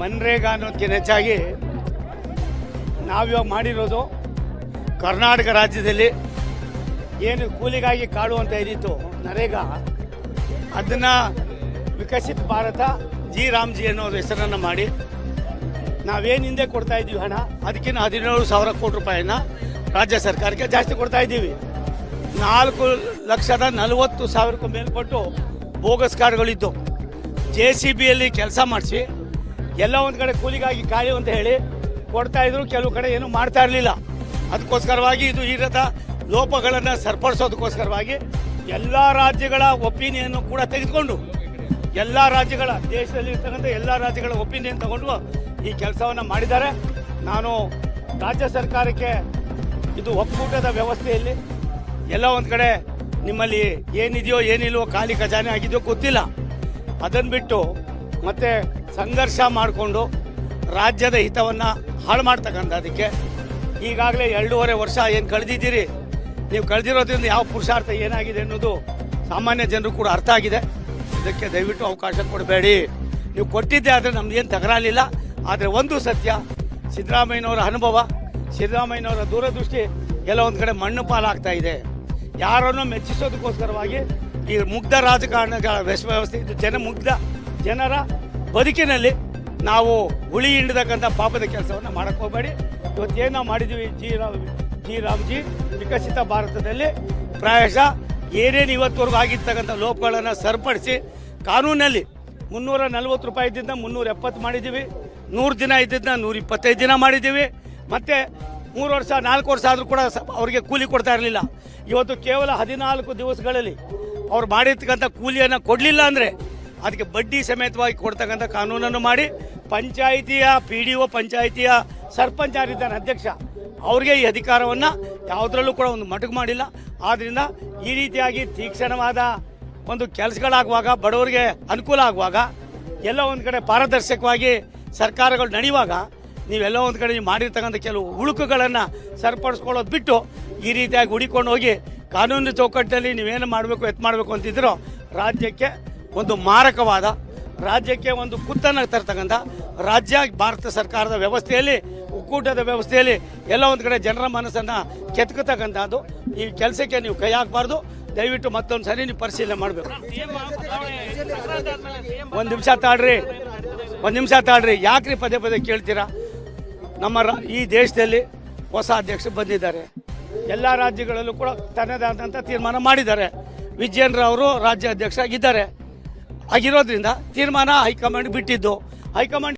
ಮನ್ರೇಗಾ ಅನ್ನೋದಕ್ಕಿಂತ ಹೆಚ್ಚಾಗಿ ನಾವಿವಾಗ ಮಾಡಿರೋದು ಕರ್ನಾಟಕ ರಾಜ್ಯದಲ್ಲಿ ಏನು ಕೂಲಿಗಾಗಿ ಕಾಡು ಅಂತ ಇದ್ದಿತ್ತು ನರೇಗಾ, ಅದನ್ನು ವಿಕಸಿತ ಭಾರತ ಜಿ ರಾಮ್ಜಿ ಅನ್ನೋ ಹೆಸರನ್ನು ಮಾಡಿ ನಾವೇನು ಹಿಂದೆ ಕೊಡ್ತಾ ಇದ್ದೀವಿ ಹಣ, ಅದಕ್ಕಿಂತ 17,000 ಕೋಟಿ ರೂಪಾಯಿನ ರಾಜ್ಯ ಸರ್ಕಾರಕ್ಕೆ ಜಾಸ್ತಿ ಕೊಡ್ತಾ ಇದ್ದೀವಿ. 4,40,40,000 ಮೇಲ್ಪಟ್ಟು ಬೋಗಸ್ ಕಾರ್ಡ್ಗಳಿದ್ದು JCBಯಲ್ಲಿ ಕೆಲಸ ಮಾಡಿಸಿ ಎಲ್ಲ ಒಂದು ಕಡೆ ಕೂಲಿಗಾಗಿ ಕಾಳಿ ಅಂತ ಹೇಳಿ ಕೊಡ್ತಾಯಿದ್ರು, ಕೆಲವು ಕಡೆ ಏನೂ ಮಾಡ್ತಾ ಇರಲಿಲ್ಲ. ಅದಕ್ಕೋಸ್ಕರವಾಗಿ ಇದು ಇರದ ಲೋಪಗಳನ್ನು ಸರಿಪಡಿಸೋದಕ್ಕೋಸ್ಕರವಾಗಿ ಎಲ್ಲ ರಾಜ್ಯಗಳ ಒಪಿನಿಯನ್ನು ಕೂಡ ತೆಗೆದುಕೊಂಡು ಎಲ್ಲ ರಾಜ್ಯಗಳ ದೇಶದಲ್ಲಿ ಇರ್ತಕ್ಕಂಥ ಎಲ್ಲ ರಾಜ್ಯಗಳ ಒಪಿನಿಯನ್ ತಗೊಂಡು ಈ ಕೆಲಸವನ್ನು ಮಾಡಿದ್ದಾರೆ. ನಾನು ರಾಜ್ಯ ಸರ್ಕಾರಕ್ಕೆ ಇದು ಒಕ್ಕೂಟದ ವ್ಯವಸ್ಥೆಯಲ್ಲಿ ಎಲ್ಲ ಒಂದು ಕಡೆ ನಿಮ್ಮಲ್ಲಿ ಏನಿದೆಯೋ ಏನಿಲ್ವೋ ಖಾಲಿ ಖಜಾನೆ ಆಗಿದೆಯೋ ಗೊತ್ತಿಲ್ಲ, ಅದನ್ನು ಬಿಟ್ಟು ಮತ್ತೆ ಸಂಘರ್ಷ ಮಾಡಿಕೊಂಡು ರಾಜ್ಯದ ಹಿತವನ್ನು ಹಾಳು ಮಾಡ್ತಕ್ಕಂಥದ್ದಕ್ಕೆ ಈಗಾಗಲೇ 2.5 ವರ್ಷ ಏನು ಕಳೆದಿದ್ದೀರಿ, ನೀವು ಕಳೆದಿರೋದ್ರಿಂದ ಯಾವ ಪುರುಷಾರ್ಥ ಏನಾಗಿದೆ ಅನ್ನೋದು ಸಾಮಾನ್ಯ ಜನರು ಕೂಡ ಅರ್ಥ ಆಗಿದೆ. ಇದಕ್ಕೆ ದಯವಿಟ್ಟು ಅವಕಾಶ ಕೊಡಬೇಡಿ. ನೀವು ಕೊಟ್ಟಿದ್ದೆ ಆದರೆ ನಮ್ದೇನು ತಕರಾಲಿಲ್ಲ. ಆದರೆ ಒಂದು ಸತ್ಯ, ಸಿದ್ದರಾಮಯ್ಯನವರ ಅನುಭವ, ಸಿದ್ದರಾಮಯ್ಯನವರ ದೂರದೃಷ್ಟಿ ಎಲ್ಲ ಒಂದು ಕಡೆ ಮಣ್ಣು ಪಾಲಾಗ್ತಾ ಇದೆ. ಯಾರನ್ನು ಮೆಚ್ಚಿಸೋದಕ್ಕೋಸ್ಕರವಾಗಿ ಈ ಮುಗ್ಧ ರಾಜಕಾರಣಗಳ ವ್ಯವಸ್ಥೆ ಇದು ಜನರ ಬದುಕಿನಲ್ಲಿ ನಾವು ಹುಳಿ ಹಿಂಡತಕ್ಕಂಥ ಪಾಪದ ಕೆಲಸವನ್ನು ಮಾಡಕ್ಕೆ ಹೋಗಬೇಡಿ. ಇವತ್ತೇನು ನಾವು ಮಾಡಿದ್ದೀವಿ ಜಿ ರಾಮ್ಜಿ ವಿಕಸಿತ ಭಾರತದಲ್ಲಿ ಪ್ರಾಯಶಃ ಏನೇನು ಇವತ್ತವರೆಗೂ ಆಗಿರ್ತಕ್ಕಂಥ ಲೋಪಗಳನ್ನು ಸರಿಪಡಿಸಿ ಕಾನೂನಲ್ಲಿ 340 ರೂಪಾಯಿ ಇದ್ದಿದ್ದ 370 ಮಾಡಿದ್ದೀವಿ, 100 ದಿನ ಇದ್ದಿದ್ದ 125 ದಿನ ಮಾಡಿದ್ದೀವಿ. ಮತ್ತು 3 ವರ್ಷ 4 ವರ್ಷ ಆದರೂ ಕೂಡ ಅವರಿಗೆ ಕೂಲಿ ಕೊಡ್ತಾ ಇರಲಿಲ್ಲ. ಇವತ್ತು ಕೇವಲ 14 ದಿವಸಗಳಲ್ಲಿ ಅವ್ರು ಮಾಡಿರ್ತಕ್ಕಂಥ ಕೂಲಿಯನ್ನು ಕೊಡಲಿಲ್ಲ ಅಂದರೆ ಅದಕ್ಕೆ ಬಡ್ಡಿ ಸಮೇತವಾಗಿ ಕೊಡ್ತಕ್ಕಂಥ ಕಾನೂನನ್ನು ಮಾಡಿ ಪಂಚಾಯಿತಿಯ PDO ಪಂಚಾಯಿತಿಯ ಸರ್ಪಂಚ್ ಯಾರಿದ್ದಾನೆ ಅಧ್ಯಕ್ಷ, ಅವ್ರಿಗೆ ಈ ಅಧಿಕಾರವನ್ನು ಯಾವುದರಲ್ಲೂ ಕೂಡ ಒಂದು ಮಟಕು ಮಾಡಿಲ್ಲ. ಆದ್ದರಿಂದ ಈ ರೀತಿಯಾಗಿ ತೀಕ್ಷ್ಣವಾದ ಒಂದು ಕೆಲಸಗಳಾಗುವಾಗ, ಬಡವರಿಗೆ ಅನುಕೂಲ ಆಗುವಾಗ, ಎಲ್ಲ ಒಂದು ಕಡೆ ಪಾರದರ್ಶಕವಾಗಿ ಸರ್ಕಾರಗಳು ನಡೆಯುವಾಗ ನೀವೆಲ್ಲ ಒಂದು ಕಡೆ ನೀವು ಮಾಡಿರ್ತಕ್ಕಂಥ ಕೆಲವು ಉಳುಕುಗಳನ್ನು ಸರಿಪಡಿಸ್ಕೊಳ್ಳೋದು ಬಿಟ್ಟು ಈ ರೀತಿಯಾಗಿ ಹುಡಿಕೊಂಡು ಹೋಗಿ ಕಾನೂನು ಚೌಕಟ್ಟಿನಲ್ಲಿ ನೀವೇನು ಮಾಡಬೇಕು ಮಾಡಬೇಕು ಅಂತಿದ್ರೋ ರಾಜ್ಯಕ್ಕೆ ಒಂದು ಮಾರಕವಾದ, ರಾಜ್ಯಕ್ಕೆ ಒಂದು ಕುತ್ತನ್ನು ತರ್ತಕ್ಕಂಥ ರಾಜ್ಯ ಭಾರತ ಸರ್ಕಾರದ ವ್ಯವಸ್ಥೆಯಲ್ಲಿ, ಒಕ್ಕೂಟದ ವ್ಯವಸ್ಥೆಯಲ್ಲಿ ಎಲ್ಲ ಒಂದು ಕಡೆ ಜನರ ಮನಸ್ಸನ್ನು ಕೆತ್ಕತಕ್ಕಂಥದ್ದು. ಈ ಕೆಲಸಕ್ಕೆ ನೀವು ಕೈ ಹಾಕಬಾರ್ದು. ದಯವಿಟ್ಟು ಮತ್ತೊಂದು ಸರಿ ನೀವು ಪರಿಶೀಲನೆ ಮಾಡಬೇಕು. ಒಂದು ನಿಮಿಷ ತಾಳ್ರಿ. ಯಾಕ್ರಿ ಪದೇ ಪದೇ ಕೇಳ್ತೀರಾ? ನಮ್ಮ ಈ ದೇಶದಲ್ಲಿ ಹೊಸ ಅಧ್ಯಕ್ಷರು ಬಂದಿದ್ದಾರೆ. ಎಲ್ಲ ರಾಜ್ಯಗಳಲ್ಲೂ ಕೂಡ ತನ್ನದಾದಂಥ ತೀರ್ಮಾನ ಮಾಡಿದ್ದಾರೆ. ವಿಜಯೇಂದ್ರ ರಾಜ್ಯ ಅಧ್ಯಕ್ಷ ಆಗಿರೋದ್ರಿಂದ ತೀರ್ಮಾನ ಹೈಕಮಾಂಡ್ ಬಿಟ್ಟಿದ್ದು. ಹೈಕಮಾಂಡ್